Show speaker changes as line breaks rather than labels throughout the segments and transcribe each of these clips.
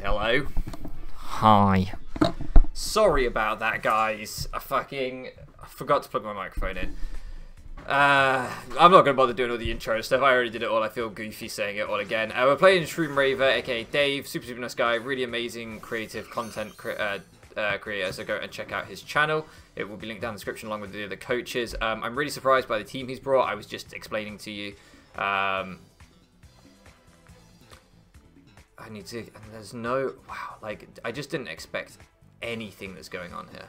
Hello.
Hi.
Sorry about that, guys. I forgot to plug my microphone in. I'm not going to bother doing all the intro stuff. I already did it all. I feel goofy saying it all again. We're playing Shroom Raver, aka Dave. Super nice guy. Really amazing creative content creator. So go and check out his channel. It will be linked down in the description along with the other coaches. I'm really surprised by the team he's brought. I was just explaining to you. I need to... And there's no... Wow, like, I just didn't expect anything that's going on here.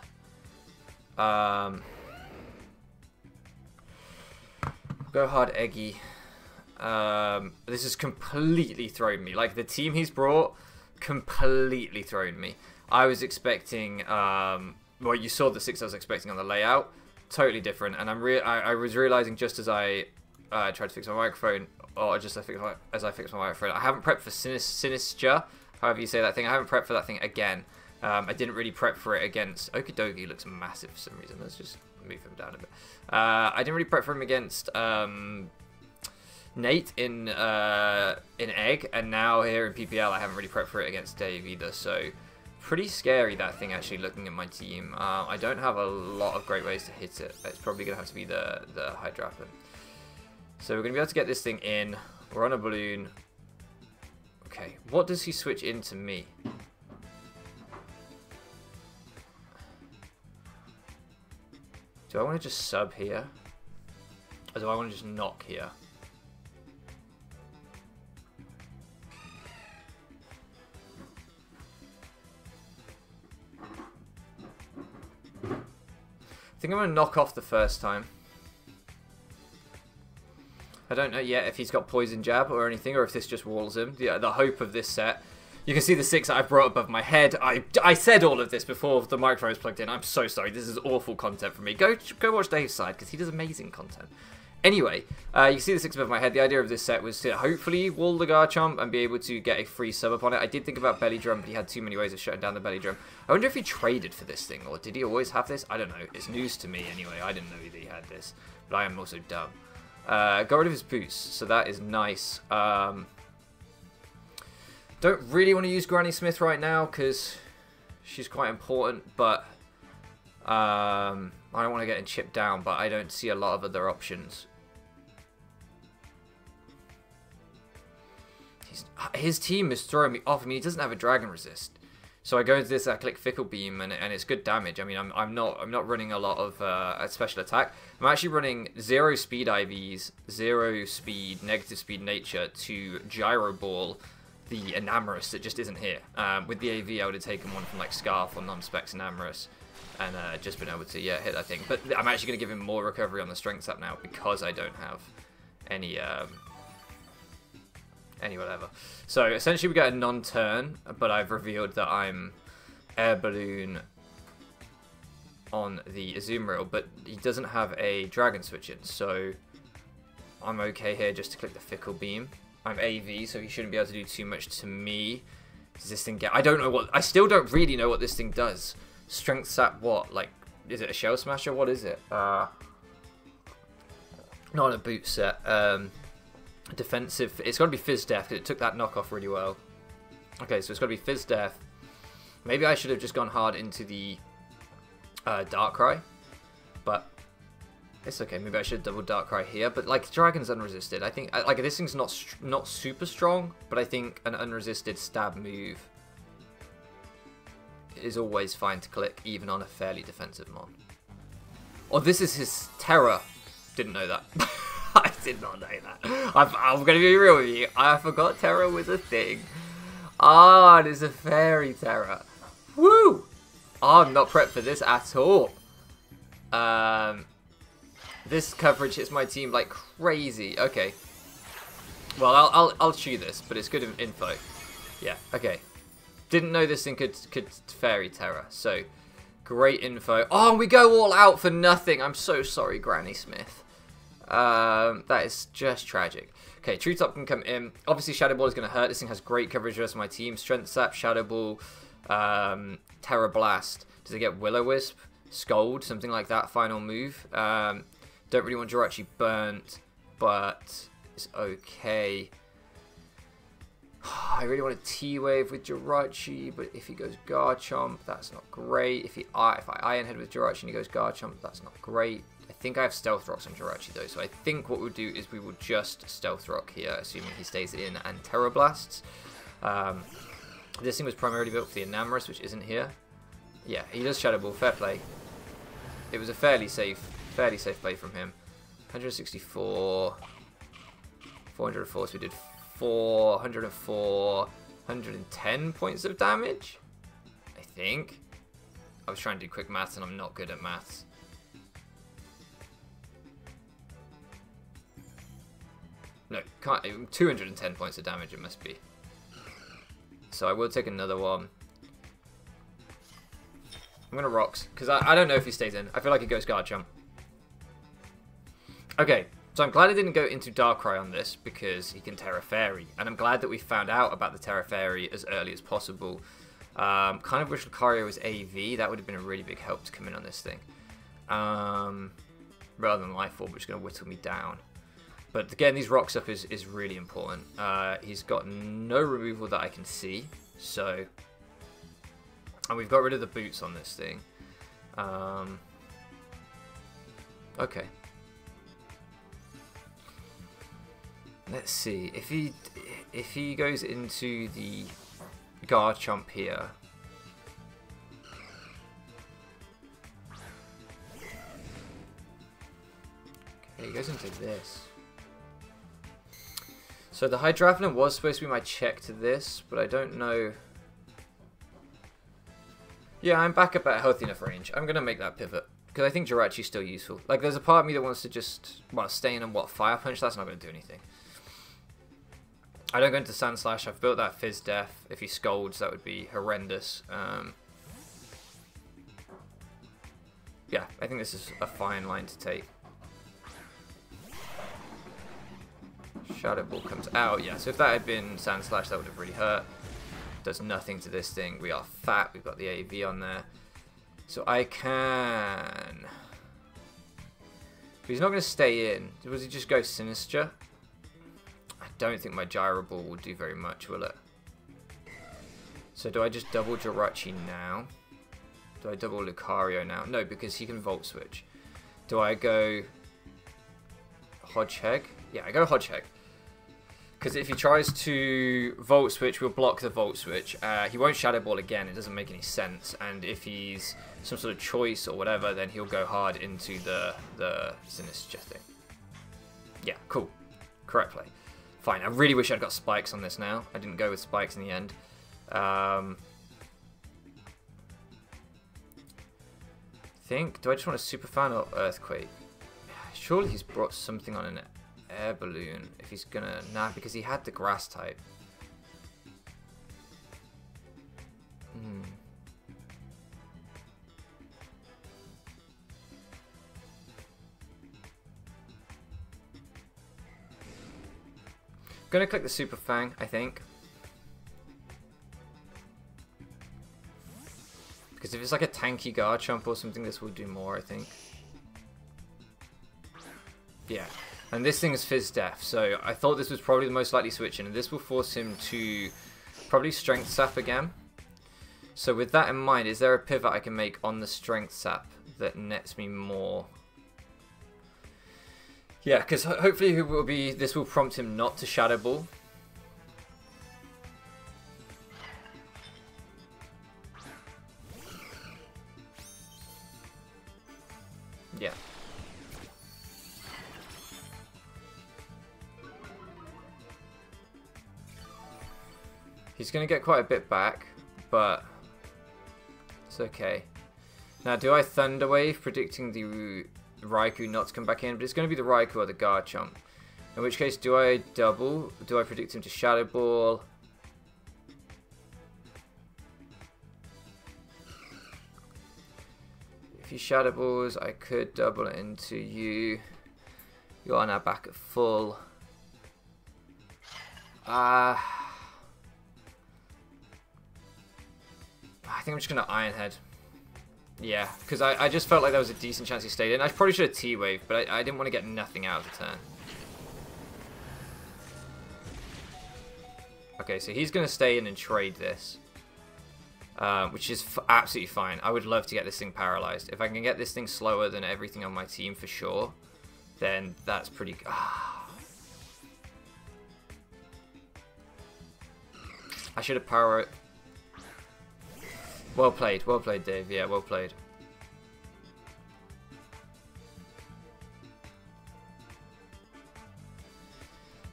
Go hard, Eggy. This has completely thrown me. Like, the team he's brought completely thrown me. I was expecting... well, you saw the 6 I was expecting on the layout. Totally different. And I was realizing just as I tried to fix my microphone... Or just as I fix my microphone. I haven't prepped for Sinistra, however you say that thing. I haven't prepped for that thing again. I didn't really prep for it against... Okidogi looks massive for some reason. Let's just move him down a bit. I didn't really prep for him against Nate in Egg. And now here in PPL, I haven't really prepped for it against Dave either. So, pretty scary, that thing, actually, looking at my team. I don't have a lot of great ways to hit it. It's probably going to have to be the Hydrapin. So we're going to be able to get this thing in. We're on a balloon. Okay, what does he switch into me? Do I want to just sub here? Or do I want to just knock here? I think I'm going to knock off the first time. I don't know yet if he's got Poison Jab or anything, or if this just walls him. Yeah, the hope of this set. You can see the 6 that I brought above my head. I said all of this before the microphone was plugged in. I'm so sorry. This is awful content for me. Go watch Dave's side, because he does amazing content. Anyway, you can see the 6 above my head. The idea of this set was to hopefully wall the Garchomp and be able to get a free sub upon it. I did think about Belly Drum, but he had too many ways of shutting down the Belly Drum. I wonder if he traded for this thing, or did he always have this? I don't know. It's news to me anyway. I didn't know that he had this, but I am also dumb. Got rid of his boost, so that is nice. Don't really want to use Granny Smith right now because she's quite important, but I don't want to get him chipped down, but I don't see a lot of other options. His team is throwing me off. I mean, he doesn't have a Dragon Resist. So I go into this, I click Fickle Beam, and it's good damage. I mean, I'm not running a lot of a special attack. I'm actually running 0 speed IVs, 0 speed, negative speed nature to Gyro Ball the Enamorous that just isn't here. With the AV, I would have taken one from like Scarf or Non-Specs Enamorous and just been able to hit that thing. But I'm actually going to give him more recovery on the Strength Sap now because I don't have any whatever. So essentially we get a non-turn, but I've revealed that I'm Air Balloon on the Azumarill, but he doesn't have a Dragon Switch in, so I'm okay here just to click the Fickle Beam. I'm AV, so he shouldn't be able to do too much to me. Does this thing get... I don't know what... I still don't really know what this thing does. Strength Sap what? Like, is it a Shell Smasher? What is it? Not a boot set. Defensive. It's got to be Fizz Death because it took that knockoff really well. Okay, so it's got to be Fizz Death. Maybe I should have just gone hard into the Darkrai, but it's okay. Maybe I should have double Darkrai here. But like Dragon's unresisted. I think like this thing's not super strong, but I think an unresisted stab move is always fine to click, even on a fairly defensive mon. Or this is his Terror. Didn't know that. I did not know that. I'm going to be real with you. I forgot Terror was a thing. Ah, it is a Fairy Terror. Woo! Oh, I'm not prepped for this at all. This coverage hits my team like crazy. Okay. Well, I'll chew this, but it's good info. Yeah, okay. Didn't know this thing could Fairy Terror. So, great info. Oh, and we go all out for nothing. I'm so sorry, Granny Smith. That is just tragic. Okay, True Top can come in. Obviously, Shadow Ball is going to hurt. This thing has great coverage versus my team. Strength Sap, Shadow Ball, Terra Blast. Does it get Will-O-Wisp? Scold? Something like that. Final move. Don't really want Jirachi burnt, but it's okay. I really want a T-Wave with Jirachi, but if he goes Garchomp, that's not great. If I Iron Head with Jirachi and he goes Garchomp, that's not great. I think I have Stealth Rocks on Jirachi though, so I think what we'll do is we will just Stealth Rock here, assuming he stays in and Terra Blasts. This thing was primarily built for the Enamorus, which isn't here. Yeah, he does Shadow Ball, fair play. It was a fairly safe play from him. 164, 404, so we did 404, 110 points of damage, I think. I was trying to do quick maths and I'm not good at maths. No, can't, 210 points of damage it must be. So I will take another one. I'm gonna Rocks, because I don't know if he stays in. I feel like he goes Garchomp. Okay, so I'm glad I didn't go into Darkrai on this, because he can Terra Fairy. And I'm glad that we found out about the Terra Fairy as early as possible. Kind of wish Lucario was AV. That would have been a really big help to come in on this thing. Rather than Life Orb, which is going to whittle me down. But getting these rocks up is really important. He's got no removal that I can see. So, and we've got rid of the boots on this thing. Okay. Let's see if he goes into the Garchomp here. Okay, he goes into this. So the Hydreigon was supposed to be my check to this, but I don't know. Yeah, I'm back up at a healthy enough range. I'm going to make that pivot, because I think Jirachi's still useful. Like, there's a part of me that wants to just, well, stay in and what, Fire Punch? That's not going to do anything. I don't go into Sand Slash. I've built that Fizz Death. If he Scolds, that would be horrendous. Yeah, I think this is a fine line to take. Shadow Ball comes out. Yeah, so if that had been Sand Slash, that would have really hurt. Does nothing to this thing. We are fat. We've got the AV on there. So I can... But he's not going to stay in. Does he just go Sinistra? I don't think my Gyro Ball will do very much, will it? So do I just double Jirachi now? Do I double Lucario now? No, because he can Volt Switch. Do I go Hodgehog? Yeah, I go Hodgehog. Because if he tries to Volt Switch, we'll block the Volt Switch. He won't Shadow Ball again. It doesn't make any sense. And if he's some sort of choice or whatever, then he'll go hard into the Sinistra thing. Yeah, cool. Correct play. Fine. I really wish I'd got spikes on this now. I didn't go with spikes in the end. Do I just want a Super Fan or Earthquake? Surely he's brought something on an Air Balloon. If he's gonna... Nah, because he had the Grass type. I'm gonna click the Super Fang, I think. Because if it's like a tanky Garchomp or something, this will do more, I think. Yeah. And this thing is Fizz Death, so I thought this was probably the most likely switch in, and this will force him to probably Strength Sap again. So with that in mind, is there a pivot I can make on the Strength Sap that nets me more? Yeah, because hopefully this will prompt him not to Shadow Ball. Yeah. He's going to get quite a bit back, but it's okay. Now, do I Thunder Wave, predicting the Raikou not to come back in? But it's going to be the Raikou or the Garchomp. In which case, do I double? Do I predict him to Shadow Ball? If he Shadow Balls, I could double it into you. You are now back at full. I think I'm just going to Iron Head. Yeah, because I just felt like there was a decent chance he stayed in. I probably should have T-Wave, but I didn't want to get nothing out of the turn. Okay, so he's going to stay in and trade this. Which is absolutely fine. I would love to get this thing paralyzed. If I can get this thing slower than everything on my team for sure, then that's pretty good. I should have power it. Well played, Dave. Yeah, well played.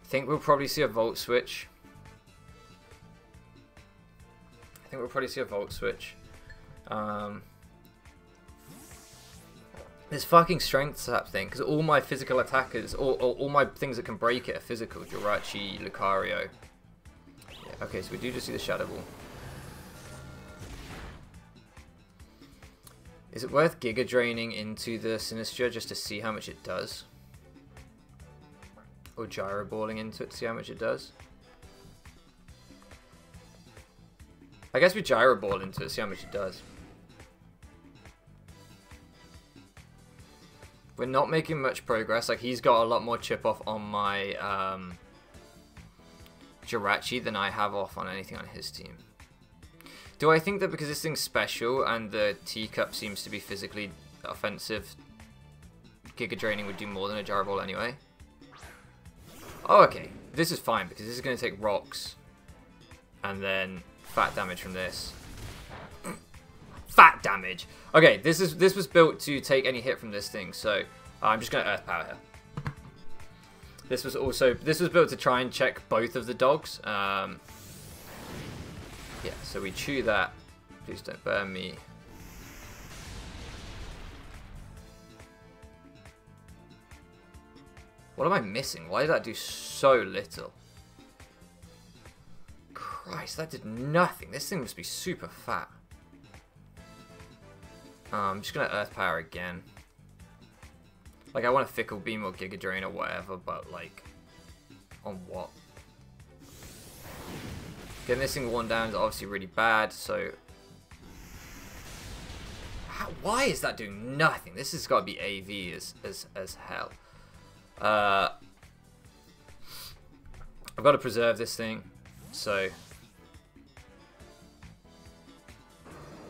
I think we'll probably see a volt switch. This fucking strength sap thing, because all my physical attackers, all my things that can break it are physical. Jirachi, Lucario. Yeah, okay, so we do just see the Shadow Ball. Is it worth Giga Draining into the Sinistra just to see how much it does? Or Gyro Balling into it to see how much it does? I guess we Gyro Ball into it, see how much it does. We're not making much progress. Like, he's got a lot more chip off on my Jirachi than I have off on anything on his team. Do I think that because this thing's special and the teacup seems to be physically offensive, Giga Draining would do more than a Gyro Ball anyway? Oh, okay. This is fine because this is going to take rocks and then fat damage from this. Fat damage. Okay, this was built to take any hit from this thing, so I'm just gonna Earth Power here. This was built to try and check both of the dogs. Yeah, so we chew that. Please don't burn me. What am I missing? Why did that do so little? Christ, that did nothing. This thing must be super fat. I'm just going to Earth Power again. Like, I want a Fickle Beam or Giga Drain or whatever, but, like, on what? Getting this thing worn down is obviously really bad, so... why is that doing nothing? This has got to be AV as hell. I've got to preserve this thing, so...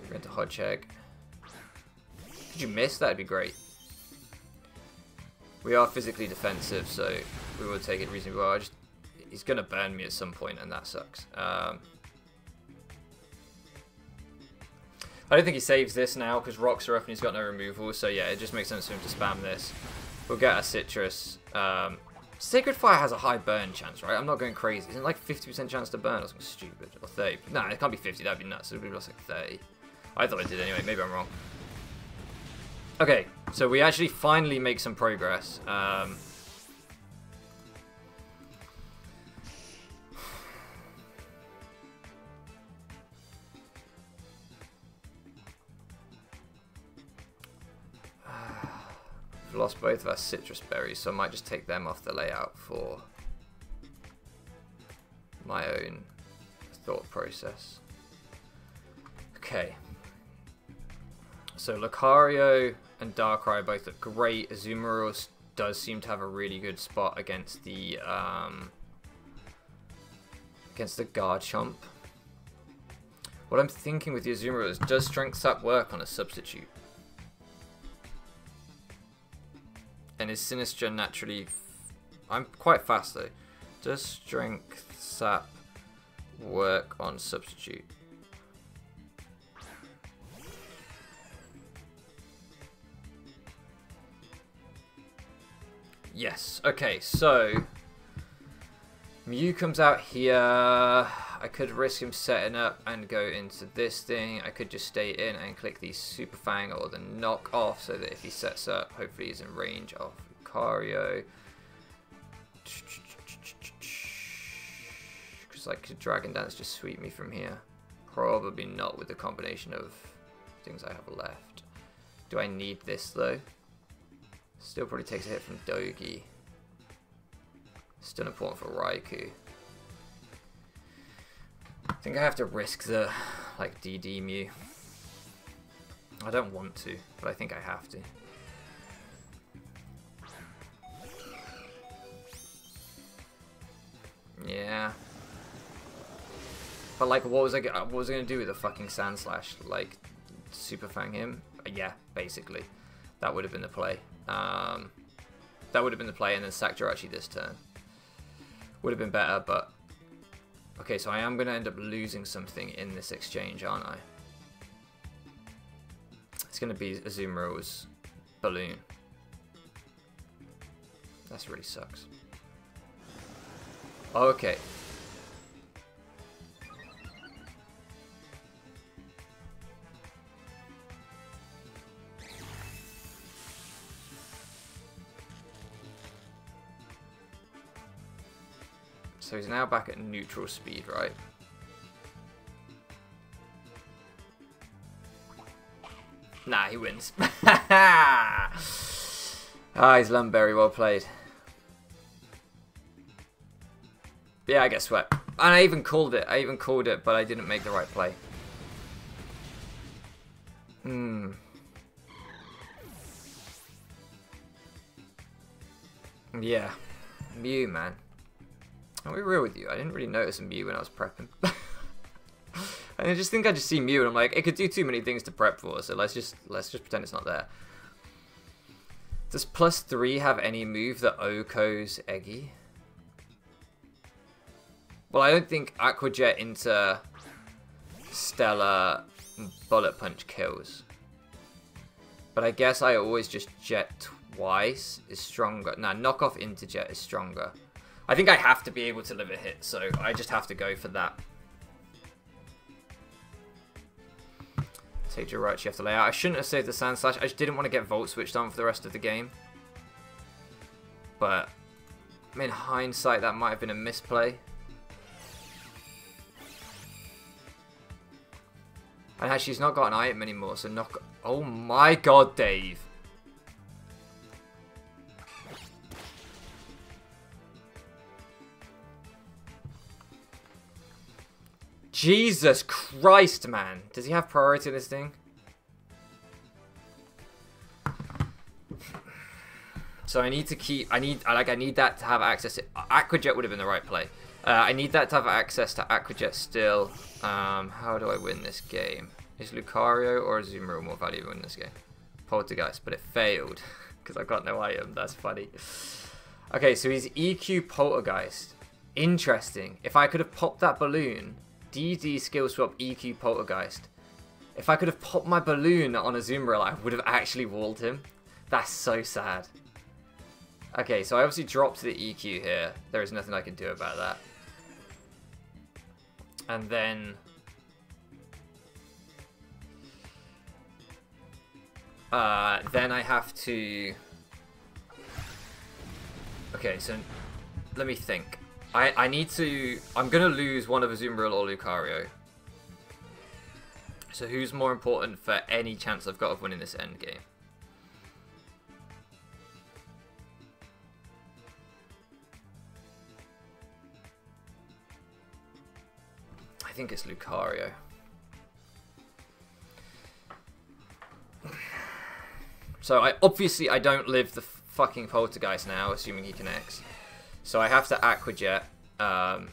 We're into Hodge Egg. Could you miss? That'd be great. We are physically defensive, so we will take it reasonably well. He's going to burn me at some point, and that sucks. I don't think he saves this now, because rocks are up and he's got no removal, so yeah, it just makes sense for him to spam this. We'll get a Citrus. Sacred Fire has a high burn chance, right? I'm not going crazy. Isn't it like 50% chance to burn or something stupid? Or 30? No, it can't be 50, that'd be nuts. It would be lost like 30. I thought I did anyway, maybe I'm wrong. Okay, so we actually finally make some progress. We've lost both of our citrus berries, so I might just take them off the layout for my own thought process. Okay. So Lucario and Darkrai both look great. Azumarill does seem to have a really good spot against the Garchomp. What I'm thinking with the Azumarill is, does Strength Sap work on a substitute? And is Sinistra naturally... I'm quite fast though. Does Strength Sap work on substitute? Yes. Okay, so Mew comes out here. I could risk him setting up and go into this thing. I could just stay in and click the Super Fang or the Knock Off so that if he sets up, hopefully he's in range of Lucario. Because like, could Dragon Dance just sweep me from here? Probably not with the combination of things I have left. Do I need this though? Still probably takes a hit from Dogi. Still important for Raikou. I think I have to risk the, like, DD Mew. I don't want to, but I think I have to. Yeah. But like, what was I gonna do with a fucking Sand Slash? Like, Super Fang him? Yeah, basically. That would have been the play. That would have been the play, and then sack Jirachi this turn. Would have been better, but... Okay, so I am going to end up losing something in this exchange, aren't I? It's going to be Azumaro's balloon. That really sucks. Oh, okay. So he's now back at neutral speed, right? Nah, he wins. Ah, he's Lumberry, well played. Yeah, I get swept. And I even called it. But I didn't make the right play. Yeah. Mew, man. I'll be real with you, I didn't really notice a Mew when I was prepping. I just think I just see Mew and I'm like, it could do too many things to prep for, so let's just pretend it's not there. Does +3 have any move that OHKO's Eggy? Well, I don't think Aqua Jet into Stellar Bullet Punch kills. But I guess I always just Jet twice is stronger. Nah, Knockoff into Jet is stronger. I think I have to be able to live a hit, so I just have to go for that. Take Jirachi off the layout. I shouldn't have saved the Sand Slash. I just didn't want to get Volt switched on for the rest of the game. But in hindsight, that might have been a misplay. And actually, he's not got an item anymore, so knock... Oh my god, Dave. Jesus Christ, man. Does he have priority in this thing? So I need to keep... I need that to have access to... Aqua Jet would have been the right play. I need that to have access to Aqua Jet still. How do I win this game? Is Lucario or Azumarill more valuable in this game? Poltergeist, but it failed. Because I've got no item. That's funny. Okay, so he's EQ Poltergeist. Interesting. If I could have popped that balloon... DD skill swap EQ Poltergeist. If I could have popped my balloon on Azumarill, I would have actually walled him. That's so sad. Okay, so I obviously dropped the EQ here. There is nothing I can do about that. And then... then I have to... Okay, so let me think. I need to... I'm going to lose one of Azumarill or Lucario. So who's more important for any chance I've got of winning this end game? I think it's Lucario. So obviously I don't live the fucking Poltergeist now, assuming he connects. So I have to Aqua Jet, because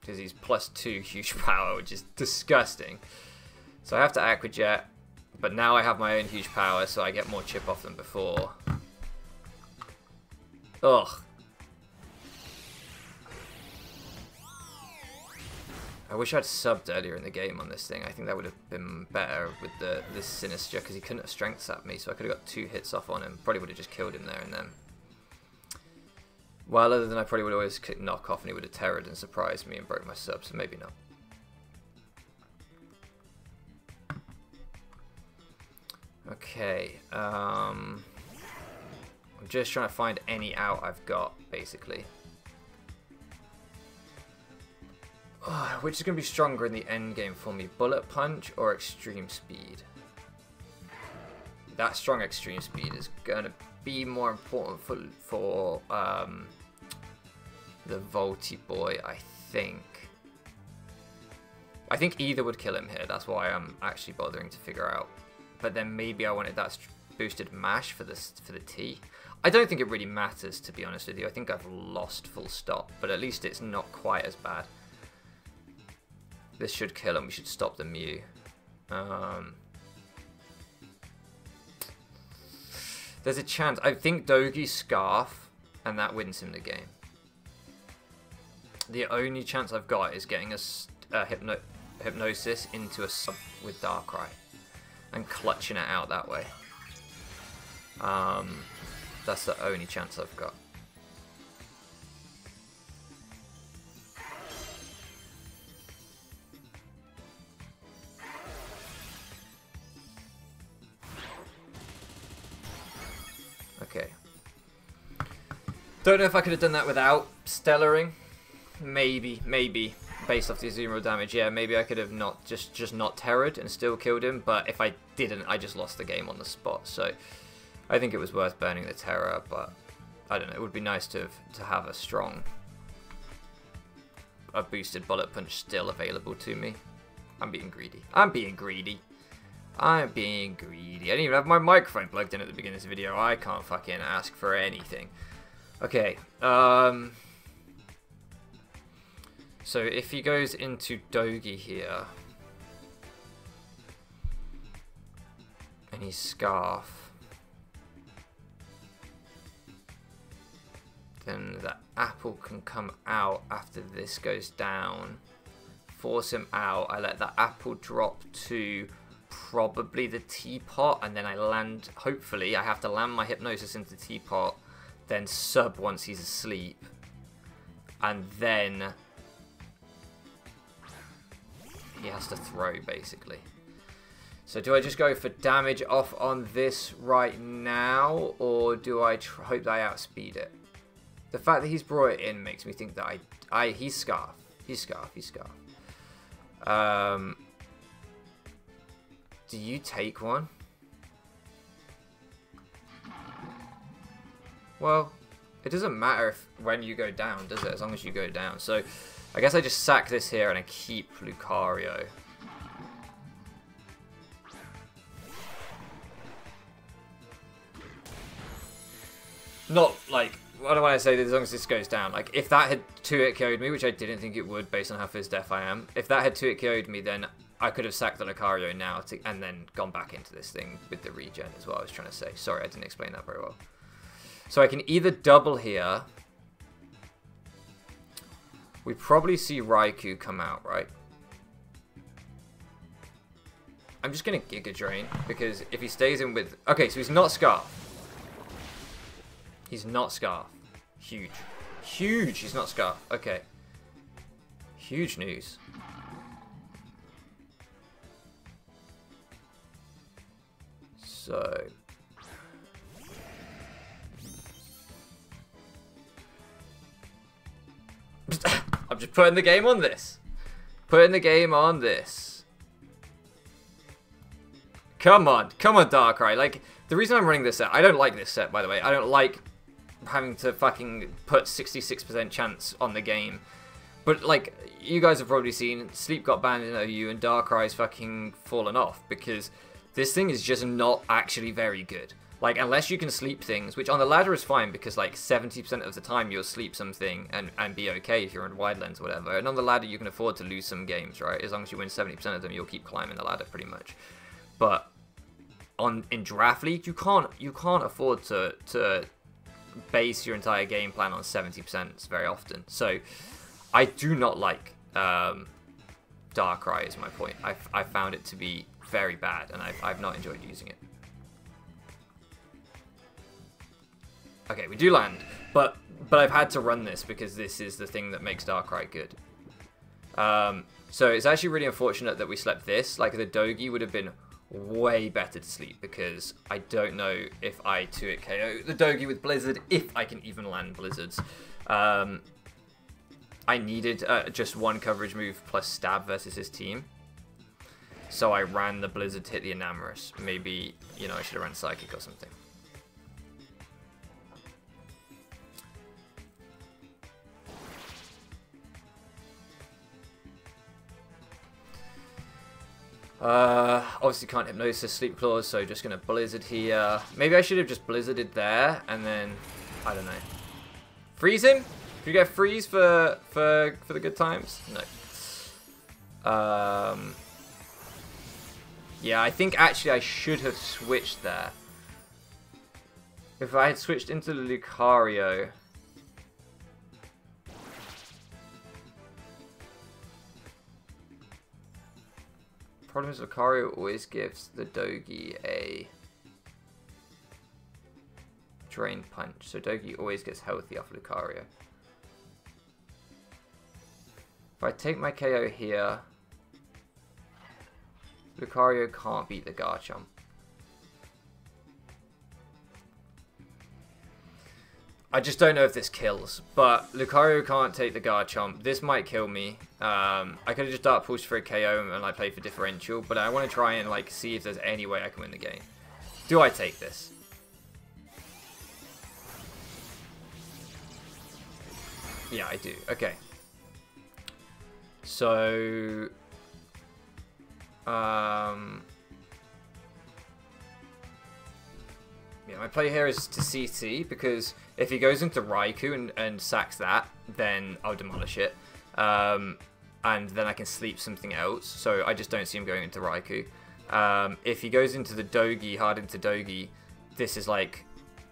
he's +2 huge power, which is disgusting. So I have to Aqua Jet, but now I have my own huge power, so I get more chip off than before. Ugh. I wish I'd subbed earlier in the game on this thing. I think that would have been better with this Sinister, because he couldn't have strength sapped me, so I could have got 2 hits off on him. Probably would have just killed him there and then. Well, other than I probably would always click knock off and he would have terrored and surprised me and broke my sub, so maybe not. Okay, I'm just trying to find any out I've got, basically. Which is going to be stronger in the end game for me, Bullet Punch or Extreme Speed? That strong Extreme Speed is going to be more important for the Volty boy, I think. I think either would kill him here. That's why I'm actually bothering to figure out. But then maybe I wanted that boosted mash for the T. I don't think it really matters, to be honest with you. I think I've lost full stop, but at least it's not quite as bad. This should kill him. We should stop the Mew. There's a chance. I think Dogi Scarf, and that wins him the game. The only chance I've got is getting a Hypnosis into a sub with Darkrai and clutching it out that way. That's the only chance I've got. Okay. Don't know if I could have done that without Stellaring. Maybe, based off the Azumarill damage, yeah, maybe I could have not just not terrored and still killed him, but if I didn't, I just lost the game on the spot, so I think it was worth burning the Terror, but I don't know, it would be nice to have a boosted Bullet Punch still available to me. I'm being greedy. I didn't even have my microphone plugged in at the beginning of this video. I can't fucking ask for anything. Okay, so if he goes into Dogi here, and he's Scarf, then the apple can come out after this goes down, force him out. I let the apple drop to probably the teapot, and then I land, hopefully, I have to land my Hypnosis into the teapot, then sub once he's asleep, and then he has to throw, basically. So do I just go for damage off on this right now, or do I hope that I outspeed it? The fact that he's brought it in makes me think that he's Scarf. He's Scarf. Do you take one? Well, it doesn't matter when you go down, does it? As long as you go down. So I guess I just sack this here and I keep Lucario. Not like, what do I say, that as long as this goes down? Like, if that had 2-hit KO'd me, which I didn't think it would based on how fizz deaf I am, if that had 2-hit KO'd me, then I could have sacked the Lucario now and then gone back into this thing with the regen is what I was trying to say. Sorry, I didn't explain that very well. So I can either double here. We probably see Raikou come out, right? I'm just going to Giga Drain, because if he stays in with... Okay, so he's not Scarf. He's not Scarf. Huge. Huge, he's not Scarf. Okay. Huge news. So... I'm just putting the game on this. Come on, Darkrai. Like, the reason I'm running this set, I don't like this set, by the way. I don't like having to fucking put 66% chance on the game. But, like, you guys have probably seen, Sleep got banned in OU and Darkrai's fucking fallen off because this thing is just not actually very good. Like, unless you can sleep things, which on the ladder is fine because, like, 70% of the time you'll sleep something and be okay if you're in wide lens or whatever. And on the ladder you can afford to lose some games, right? As long as you win 70% of them, you'll keep climbing the ladder pretty much. But in Draft League, you can't afford to base your entire game plan on 70% very often. So I do not like Darkrai is my point. I found it to be very bad and I've not enjoyed using it. Okay, we do land, but I've had to run this because this is the thing that makes Darkrai good. So it's actually really unfortunate that we slept this. Like, the Dogi would have been way better to sleep because I don't know if I 2-hit KO the Dogi with Blizzard, if I can even land Blizzards. I needed just one coverage move plus stab versus his team. So I ran the Blizzard to hit the Enamorous. Maybe, you know, I should have ran Psychic or something. Obviously can't Hypnosis Sleep Clause, so just gonna Blizzard here. Maybe I should have just Blizzarded there, and then, I don't know. Freeze him? Can you get freeze for the good times? No. Yeah, I think actually I should have switched there. If I had switched into Lucario... Problem is Lucario always gives the Dogi a Drain Punch, so Dogi always gets healthy off Lucario. If I take my KO here, Lucario can't beat the Garchomp. I just don't know if this kills, but Lucario can't take the Garchomp. This might kill me. I could have just Dark Pulse for a KO and like play for differential, but I want to try and like see if there's any way I can win the game. Do I take this? Yeah, I do. Okay. So, yeah, my play here is to CC, because if he goes into Raikou and sacks that, then I'll demolish it. And then I can sleep something else, so I just don't see him going into Raikou. If he goes into the Dogi, hard into Dogi, this is like,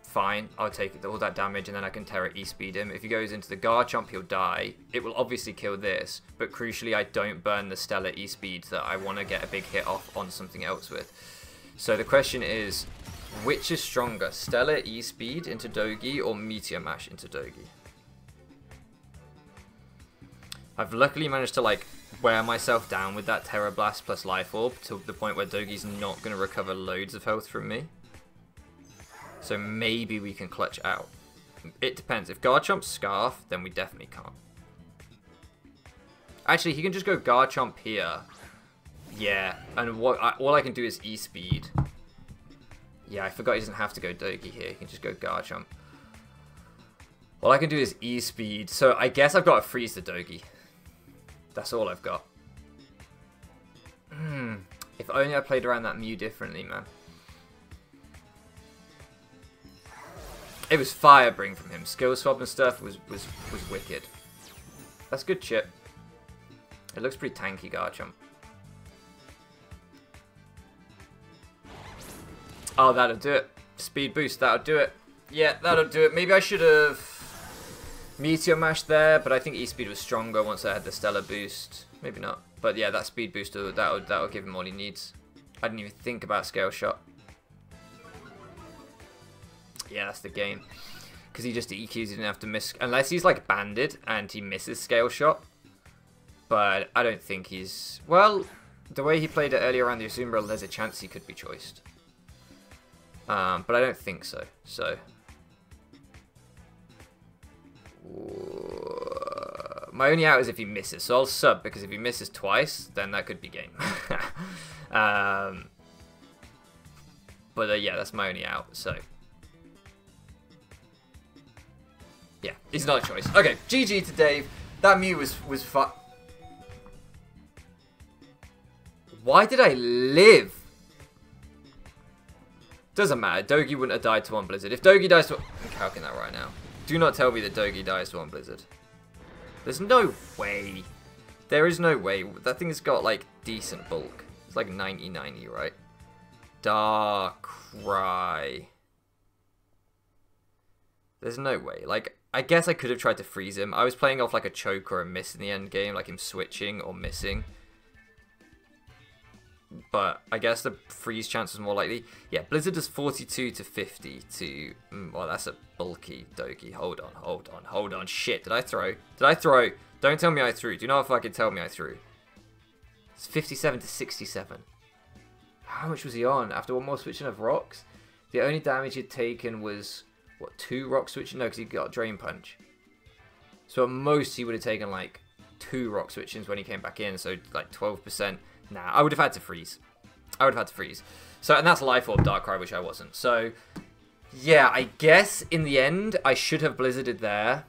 fine, I'll take all that damage and then I can Terra E-Speed him. If he goes into the Garchomp, he'll die. It will obviously kill this, but crucially I don't burn the Stellar E-Speed that I want to get a big hit off on something else with. So the question is, which is stronger, Stellar E-Speed into Dogi or Meteor Mash into Dogi? I've luckily managed to like wear myself down with that Terra Blast plus Life Orb to the point where Dogi's not going to recover loads of health from me. So maybe we can clutch out. It depends. If Garchomp's Scarf, then we definitely can't. Actually, he can just go Garchomp here. Yeah, and all I can do is E-Speed. Yeah, I forgot he doesn't have to go Dogi here. He can just go Garchomp. All I can do is E-Speed. So I guess I've got to freeze the Dogi. That's all I've got. If only I played around that Mew differently, man. It was Fire Bring from him. Skill swap and stuff was wicked. That's good chip. It looks pretty tanky, Garchomp. Oh, that'll do it. Speed boost, that'll do it. Yeah, that'll do it. Maybe I should have Meteor Mash there, but I think E-Speed was stronger once I had the Stellar boost. Maybe not. But yeah, that speed boost, that'll give him all he needs. I didn't even think about Scale Shot. Yeah, that's the game. Because he just EQs, he didn't have to miss... Unless he's like banded and he misses Scale Shot. But I don't think he's... Well, the way he played it earlier around the Azumarill, there's a chance he could be choiced. But I don't think so. So... My only out is if he misses. So I'll sub, because if he misses twice, then that could be game. But yeah, that's my only out, so... Yeah, he's not a choice. Okay, GG to Dave. That Mew was fun. Why did I live? Doesn't matter. Dogi wouldn't have died to one Blizzard. If Dogi dies to... I'm calculating that right now. Do not tell me that Dogi dies to one Blizzard. There's no way. There is no way. That thing's got, like, decent bulk. It's like 90-90, right? Darkrai. There's no way. Like, I guess I could have tried to freeze him. I was playing off, like, a choke or a miss in the end game. Like, him switching or missing. But I guess the freeze chance was more likely. Yeah, Blizzard does 42 to 50 to... well, that's a bulky Dogi. Hold on, hold on, hold on. Shit, did I throw? Did I throw? Don't tell me I threw. Do not fucking tell me I threw. It's 57 to 67. How much was he on? After one more switching of rocks? The only damage he'd taken was... What, 2 rock switching? No, because he got Drain Punch. So at most, he would have taken, like, 2 rock switchings when he came back in. So, like, 12%. Nah, I would have had to freeze. I would have had to freeze. So, and that's Life Orb Darkrai, which I wasn't. So, yeah, I guess in the end, I should have Blizzarded there.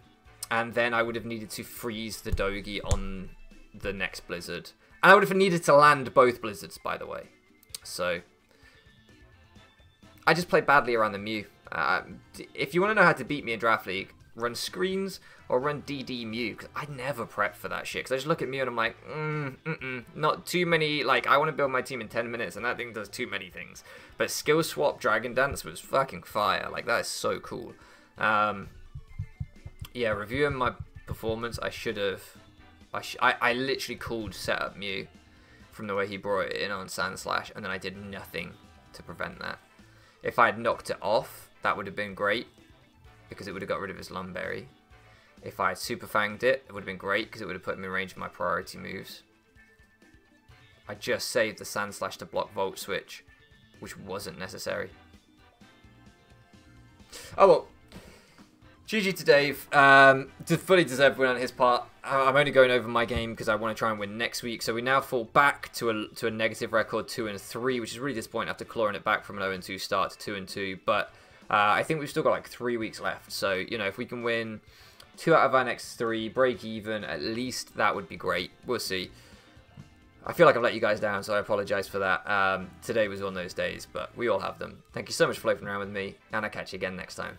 And then I would have needed to freeze the Dogi on the next Blizzard. And I would have needed to land both Blizzards, by the way. So, I just played badly around the Mew. If you want to know how to beat me in Draft League, run screens or run DD Mew, because I never prep for that shit, because I just look at Mew and I'm like, not too many, like, I want to build my team in 10 minutes, and that thing does too many things. But skill swap Dragon Dance was fucking fire, like, that is so cool. Yeah, reviewing my performance, I should have, I literally called setup Mew from the way he brought it in on Sandslash, and then I did nothing to prevent that. If I had knocked it off, that would have been great, because it would have got rid of his Lumberry. If I had Super Fanged it, it would have been great, because it would have put him in range of my priority moves. I just saved the Sandslash to block Volt Switch, which wasn't necessary. Oh well. GG to Dave. Fully deserved win on his part. I'm only going over my game because I want to try and win next week. So we now fall back to a negative record, 2-3, which is really disappointing after clawing it back from an 0-2 start to 2-2. But I think we've still got like 3 weeks left. So, you know, if we can win 2 out of our next 3, break even, at least that would be great. We'll see. I feel like I've let you guys down, so I apologise for that. Today was one of those days, but we all have them. Thank you so much for floating around with me, and I'll catch you again next time.